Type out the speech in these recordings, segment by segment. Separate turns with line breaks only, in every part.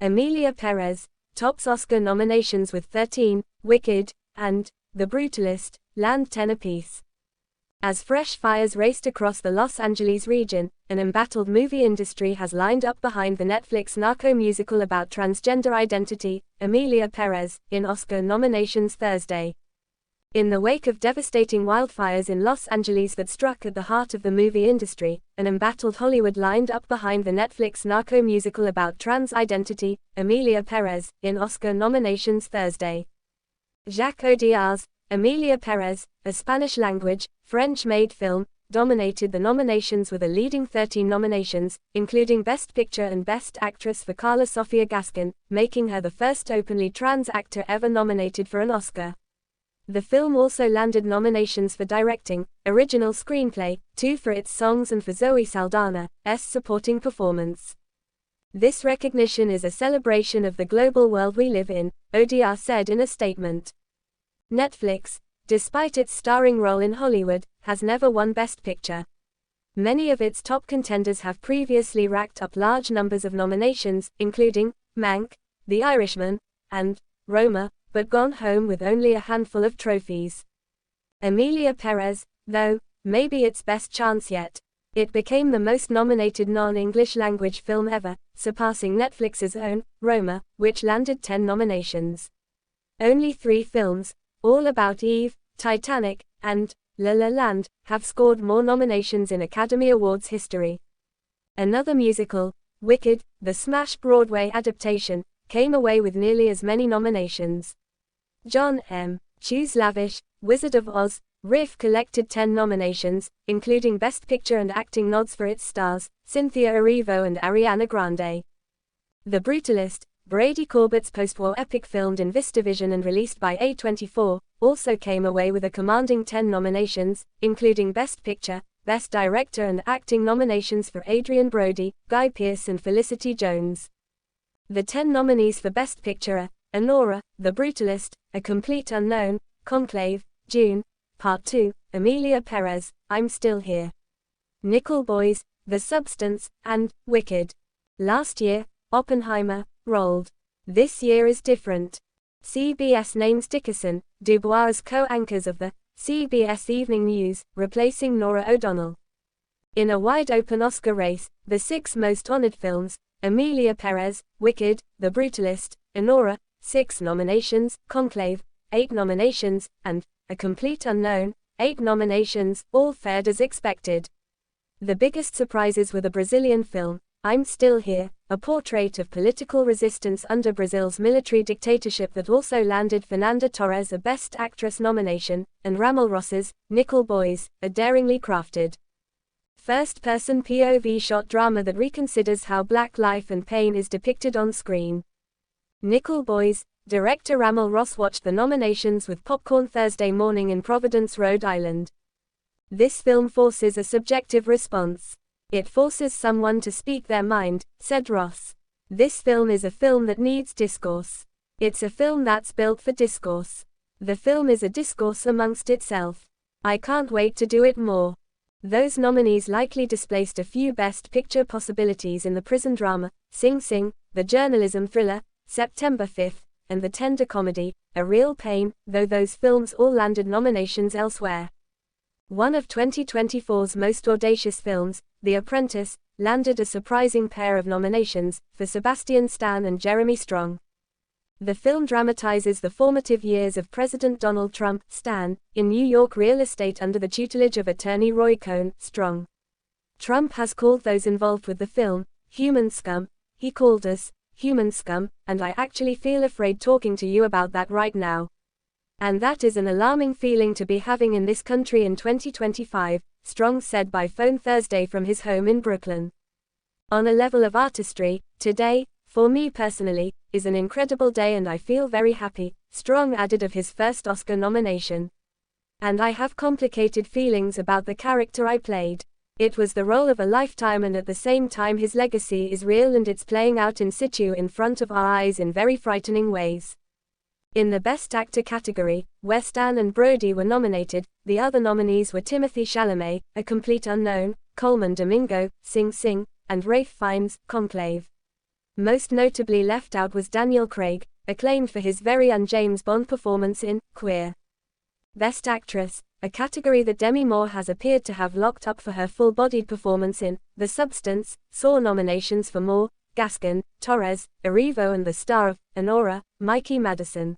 Emilia Pérez tops Oscar nominations with 13, Wicked, and The Brutalist land 10 apiece. As fresh fires raced across the Los Angeles region, an embattled movie industry has lined up behind the Netflix narco musical about transgender identity, Emilia Pérez, in Oscar nominations Thursday. In the wake of devastating wildfires in Los Angeles that struck at the heart of the movie industry, an embattled Hollywood lined up behind the Netflix narco musical about trans identity, Emilia Pérez, in Oscar nominations Thursday. Jacques Audiard's Emilia Pérez, a Spanish-language, French-made film, dominated the nominations with a leading 13 nominations, including Best Picture and Best Actress for Carla Sofia Gascon, making her the first openly trans actor ever nominated for an Oscar. The film also landed nominations for directing, original screenplay, 2 for its songs and for Zoe Saldana's supporting performance. This recognition is a celebration of the global world we live in, Audiard said in a statement. Netflix, despite its starring role in Hollywood, has never won Best Picture. Many of its top contenders have previously racked up large numbers of nominations, including Mank, The Irishman, and Roma, but gone home with only a handful of trophies. Emilia Pérez, though, may be its best chance yet. It became the most nominated non-English language film ever, surpassing Netflix's own, Roma, which landed 10 nominations. Only 3 films, All About Eve, Titanic, and La La Land, have scored more nominations in Academy Awards history. Another musical, Wicked, the smash Broadway adaptation, came away with nearly as many nominations. John M. Chu's lavish Wizard of Oz riff collected 10 nominations, including Best Picture and acting nods for its stars, Cynthia Erivo and Ariana Grande. The Brutalist, Brady Corbett's post-war epic filmed in VistaVision and released by A24, also came away with a commanding 10 nominations, including Best Picture, Best Director and acting nominations for Adrien Brody, Guy Pearce and Felicity Jones. The 10 nominees for Best Picture are Anora, The Brutalist, A Complete Unknown, Conclave, June, Part 2, Emilia Pérez, I'm Still Here. Nickel Boys, The Substance, and Wicked. Last year, Oppenheimer rolled. This year is different. CBS names Dickerson, Dubois as co-anchors of the CBS Evening News, replacing Norah O'Donnell. In a wide-open Oscar race, the 6 most honored films, Emilia Pérez, Wicked, The Brutalist, Anora, 6 nominations, Conclave, 8 nominations, and A Complete Unknown, 8 nominations, all fared as expected. The biggest surprises were the Brazilian film, I'm Still Here, a portrait of political resistance under Brazil's military dictatorship that also landed Fernanda Torres a Best Actress nomination, and Ramel Ross's Nickel Boys, a daringly crafted first-person POV shot drama that reconsiders how Black life and pain is depicted on screen. Nickel Boys, director Ramel Ross watched the nominations with popcorn Thursday morning in Providence, Rhode Island. This film forces a subjective response. It forces someone to speak their mind, said Ross. This film is a film that needs discourse. It's a film that's built for discourse. The film is a discourse amongst itself. I can't wait to do it more. Those nominees likely displaced a few Best Picture possibilities in the prison drama, Sing Sing, the journalism thriller, September 5th, and the tender comedy, A Real Pain, though those films all landed nominations elsewhere. One of 2024's most audacious films, The Apprentice, landed a surprising pair of nominations, for Sebastian Stan and Jeremy Strong. The film dramatizes the formative years of President Donald Trump, Stan, in New York real estate under the tutelage of attorney Roy Cohn, Strong. Trump has called those involved with the film, human scum. He called us, human scum, and I actually feel afraid talking to you about that right now. And that is an alarming feeling to be having in this country in 2025, Strong said by phone Thursday from his home in Brooklyn. On a level of artistry, today, for me personally, is an incredible day and I feel very happy, Strong added of his first Oscar nomination. And I have complicated feelings about the character I played. It was the role of a lifetime and at the same time his legacy is real and it's playing out in situ in front of our eyes in very frightening ways. In the Best Actor category, where Stan and Brody were nominated, the other nominees were Timothée Chalamet, A Complete Unknown, Coleman Domingo, Sing Sing, and Ralph Fiennes, Conclave. Most notably left out was Daniel Craig, acclaimed for his very own James Bond performance in Queer. Best Actress, a category that Demi Moore has appeared to have locked up for her full-bodied performance in The Substance, saw nominations for Moore, Gaskin, Torres, Erivo and the star of Honora, Mikey Madison.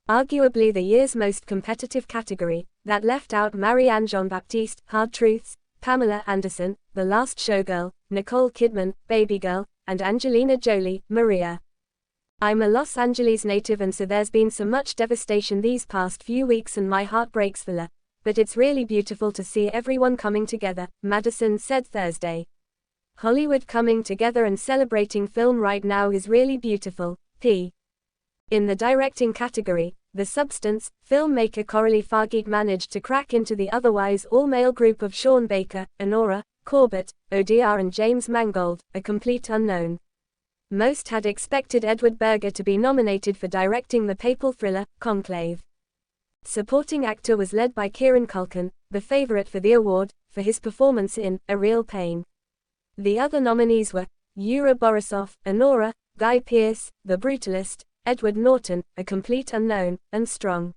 Arguably the year's most competitive category, that left out Marianne Jean-Baptiste, Hard Truths, Pamela Anderson, The Last Showgirl, Nicole Kidman, Baby Girl, and Angelina Jolie, Maria. I'm a Los Angeles native and so there's been so much devastation these past few weeks and my heart breaks for her. But it's really beautiful to see everyone coming together, Madison said Thursday. Hollywood coming together and celebrating film right now is really beautiful. In the directing category, The Substance, filmmaker Coralie Fargeet managed to crack into the otherwise all-male group of Sean Baker, Honora, Corbett, ODR and James Mangold, a complete unknown. Most had expected Edward Berger to be nominated for directing the papal thriller, Conclave. Supporting actor was led by Kieran Culkin, the favorite for the award, for his performance in A Real Pain. The other nominees were Yura Borisov, Honora, Guy Pearce, The Brutalist, Edward Norton, a complete unknown, and Strong.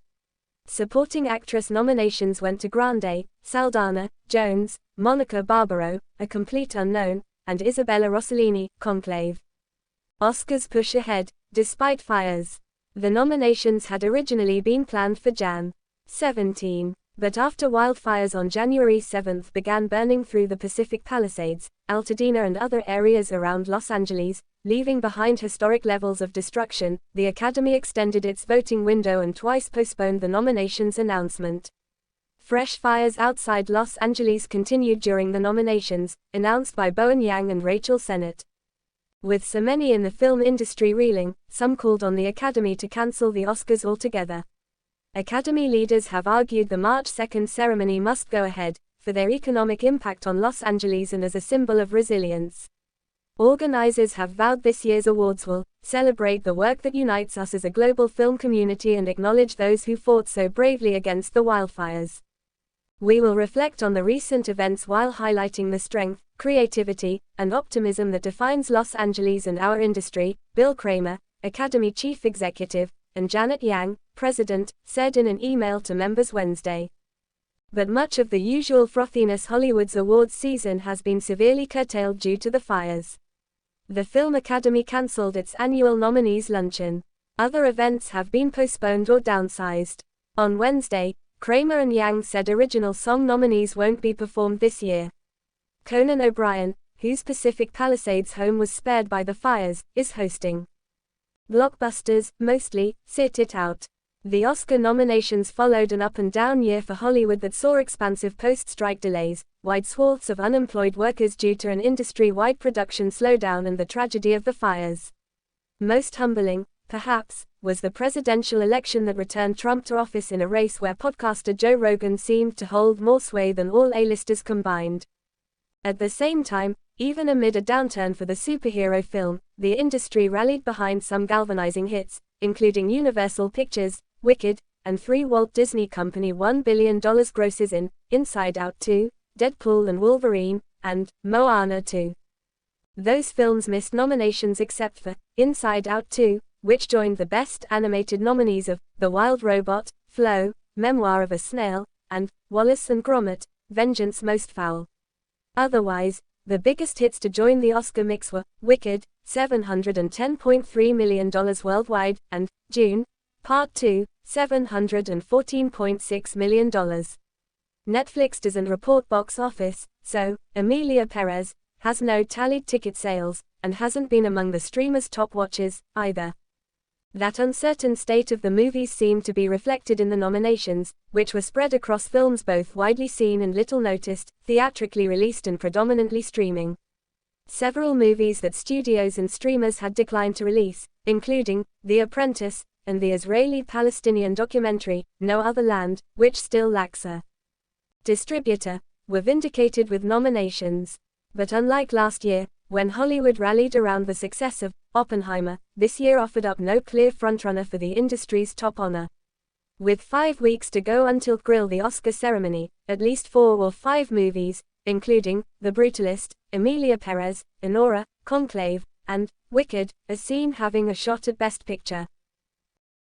Supporting actress nominations went to Grande, Saldana, Jones, Monica Barbaro, a complete unknown, and Isabella Rossellini, Conclave. Oscars push ahead, despite fires. The nominations had originally been planned for Jan. 17. But after wildfires on January 7 began burning through the Pacific Palisades, Altadena and other areas around Los Angeles, leaving behind historic levels of destruction, the Academy extended its voting window and twice postponed the nominations announcement. Fresh fires outside Los Angeles continued during the nominations, announced by Bowen Yang and Rachel Sennett. With so many in the film industry reeling, some called on the Academy to cancel the Oscars altogether. Academy leaders have argued the March 2 ceremony must go ahead, for their economic impact on Los Angeles and as a symbol of resilience. Organizers have vowed this year's awards will celebrate the work that unites us as a global film community and acknowledge those who fought so bravely against the wildfires. We will reflect on the recent events while highlighting the strength, creativity, and optimism that defines Los Angeles and our industry, Bill Kramer, Academy Chief Executive, and Janet Yang, President, said in an email to members Wednesday. But much of the usual frothiness Hollywood's awards season has been severely curtailed due to the fires. The Film Academy cancelled its annual nominees luncheon. Other events have been postponed or downsized. On Wednesday, Kramer and Yang said original song nominees won't be performed this year. Conan O'Brien, whose Pacific Palisades home was spared by the fires, is hosting. Blockbusters, mostly, sit it out. The Oscar nominations followed an up-and-down year for Hollywood that saw expansive post-strike delays, wide swaths of unemployed workers due to an industry-wide production slowdown and the tragedy of the fires. Most humbling, perhaps, was the presidential election that returned Trump to office in a race where podcaster Joe Rogan seemed to hold more sway than all A-listers combined. At the same time, even amid a downturn for the superhero film, the industry rallied behind some galvanizing hits, including Universal Pictures' Wicked, and 3 Walt Disney Company $1 billion grosses in Inside Out 2, Deadpool and Wolverine, and Moana 2. Those films missed nominations except for Inside Out 2, which joined the Best Animated nominees of The Wild Robot, Flow, Memoir of a Snail, and Wallace and Gromit, Vengeance Most Foul. Otherwise, the biggest hits to join the Oscar mix were Wicked, $710.3 million worldwide, and Dune, Part 2, $714.6 million. Netflix doesn't report box office, so Emilia Pérez has no tallied ticket sales, and hasn't been among the streamers' top watches, either. That uncertain state of the movies seemed to be reflected in the nominations, which were spread across films both widely seen and little noticed, theatrically released and predominantly streaming. Several movies that studios and streamers had declined to release, including The Apprentice, and the Israeli-Palestinian documentary, No Other Land, which still lacks a distributor, were vindicated with nominations. But unlike last year, when Hollywood rallied around the success of Oppenheimer, this year offered up no clear frontrunner for the industry's top honor. With 5 weeks to go until the Oscar ceremony, at least 4 or 5 movies, including The Brutalist, Emilia Pérez, Honora, Conclave, and Wicked, as seen having a shot at Best Picture.